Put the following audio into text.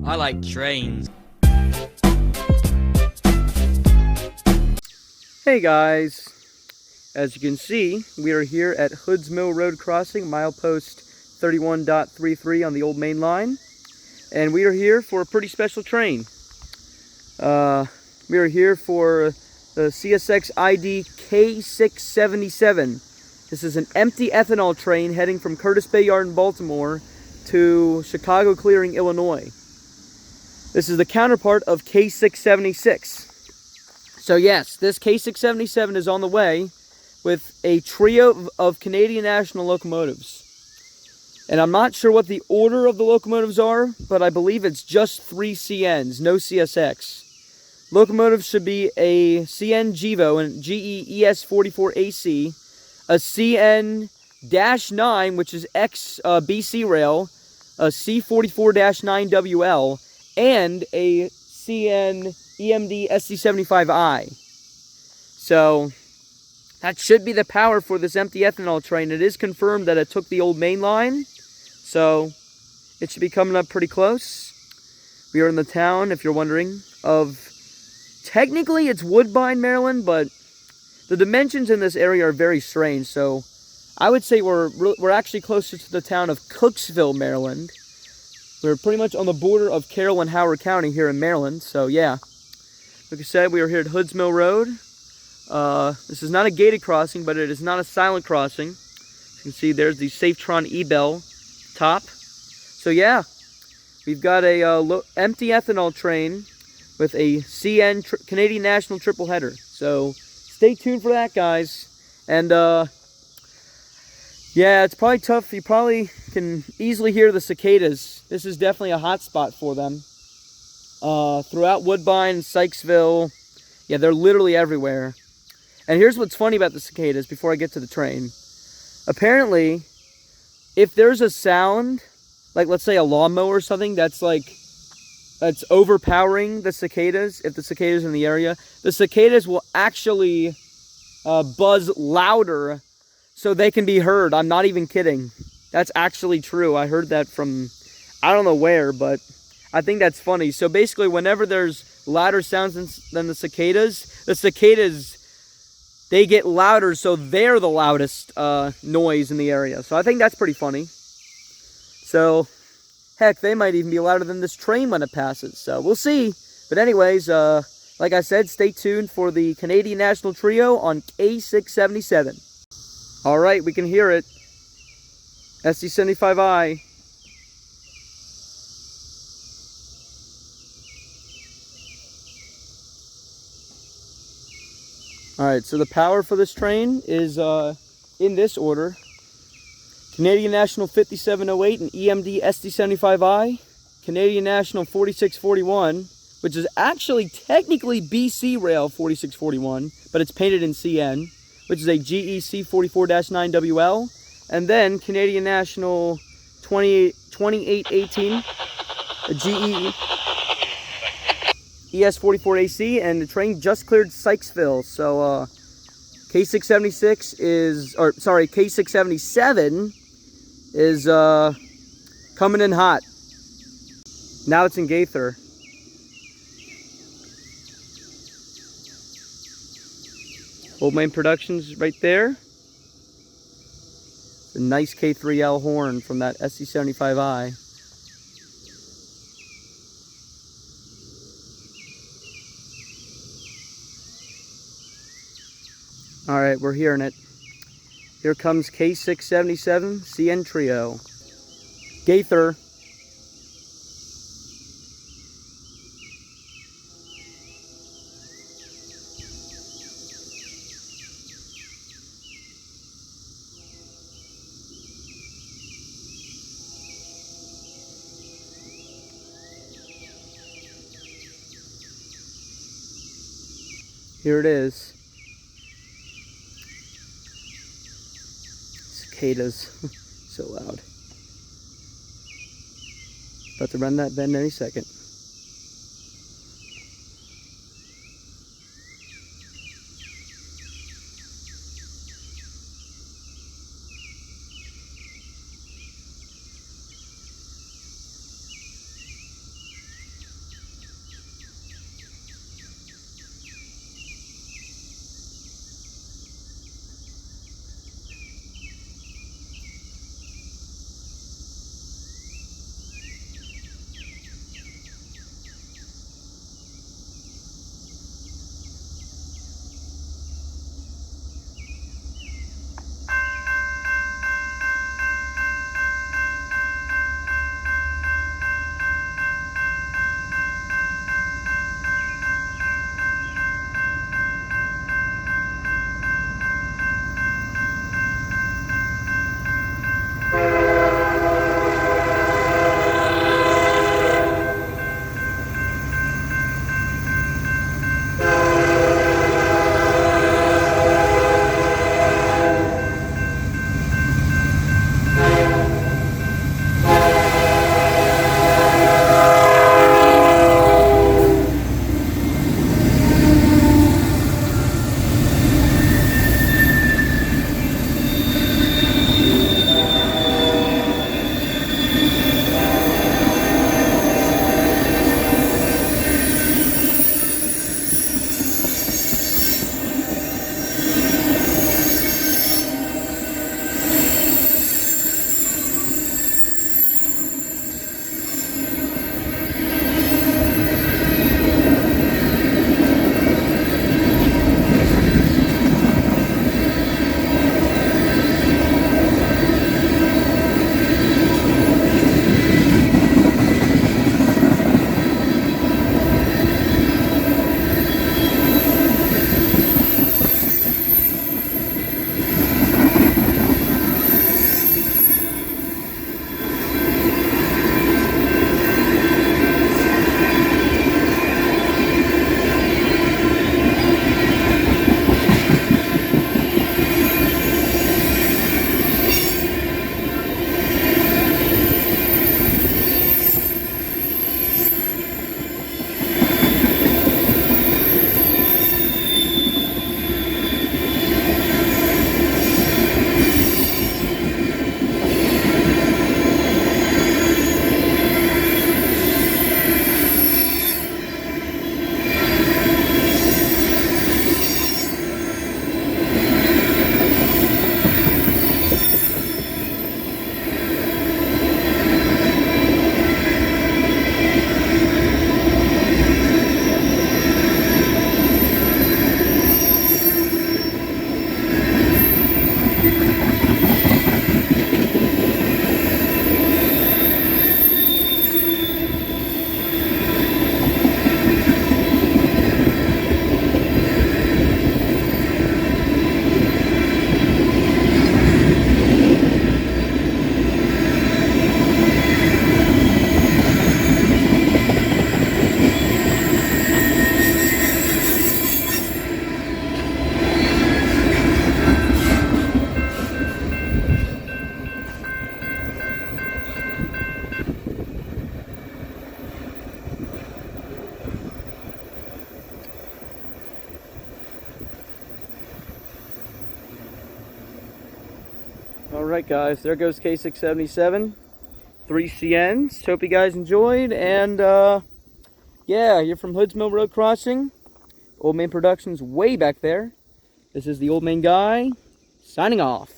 I like trains. Hey guys, as you can see, we are here at Hoods Mill Road Crossing, milepost 31.33 on the old main line, and we are here for a pretty special train. We are here for the CSX ID K677. This is an empty ethanol train heading from Curtis Bay Yard in Baltimore to Chicago Clearing, Illinois. This is the counterpart of K676. So yes, this K677 is on the way with a trio of Canadian National locomotives. And I'm not sure what the order of the locomotives are, but I believe it's just 3 CNs, no CSX. Locomotives should be a CN GEVO and GE ES44AC, a CN-9, which is ex-BC rail, a C44-9WL, and a CN EMD SD75I. So that should be the power for this empty ethanol train. It is confirmed that it took the old main line, so it should be coming up pretty close. We are in the town, if you're wondering, of, technically it's Woodbine, Maryland, but the dimensions in this area are very strange, so I would say we're actually closer to the town of Cooksville, Maryland. We're pretty much on the border of Carroll and Howard County here in Maryland, so yeah. Like I said, we are here at Hoods Mill Road. This is not a gated crossing, but it is not a silent crossing. As you can see, there's the Safetron E-Bell top. So yeah, we've got a empty ethanol train with a CN Canadian National triple header. So stay tuned for that, guys. And yeah, it's probably tough. You probably can easily hear the cicadas. This is definitely a hot spot for them. Throughout Woodbine, Sykesville, yeah, they're literally everywhere. And here's what's funny about the cicadas before I get to the train. Apparently, if there's a sound, like let's say a lawnmower or something that's overpowering the cicadas, if the cicadas are in the area, the cicadas will actually buzz louder so they can be heard. I'm not even kidding. That's actually true. I heard that from, I don't know where, but I think that's funny. So basically, whenever there's louder sounds than the cicadas, they get louder, so they're the loudest noise in the area. So I think that's pretty funny. So, heck, they might even be louder than this train when it passes. So we'll see. But anyways, like I said, stay tuned for the Canadian National Trio on K677. All right, we can hear it. SD75I. Alright, so the power for this train is in this order. Canadian National 5708 and EMD SD75I. Canadian National 4641, which is actually technically BC Rail 4641, but it's painted in CN, which is a GE C44-9WL. And then Canadian National 2818, a GE ES44AC, and the train just cleared Sykesville. So K676 is, or sorry, K677 is coming in hot. Now it's in Gaither. Old Main Productions right there. A nice K3L horn from that SD75I. Alright, we're hearing it. Here comes K677 CN Trio. Gaither. Here it is. Cicadas. So loud. About to run that bend any second. Alright guys, there goes K677. 3 CNs. Hope you guys enjoyed. And yeah, you're from Hoods Mill Road Crossing. Old Main Productions way back there. This is the Old Main guy, signing off.